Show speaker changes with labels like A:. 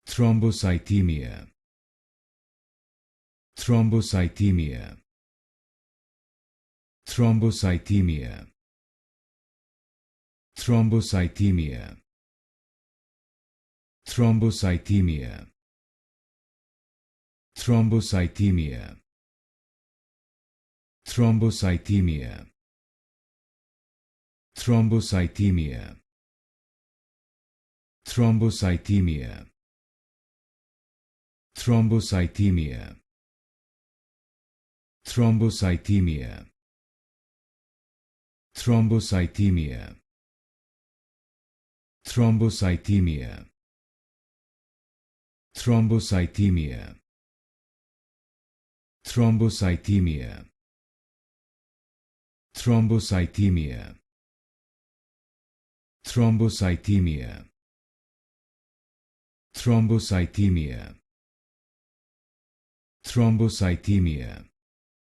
A: Thrombocythemia. Thrombocythemia. Thrombocythemia. Thrombocythemia. Thrombocythemia. Thrombocythemia. Thrombocythemia. Thrombocythemia. Thrombocythemia. Thrombocythemia. Thrombocythemia. Thrombocythemia. Thrombocythemia. Thrombocythemia. Thrombocythemia. Thrombocythemia. Thrombocythemia. Thrombocythemia. Thrombocythemia.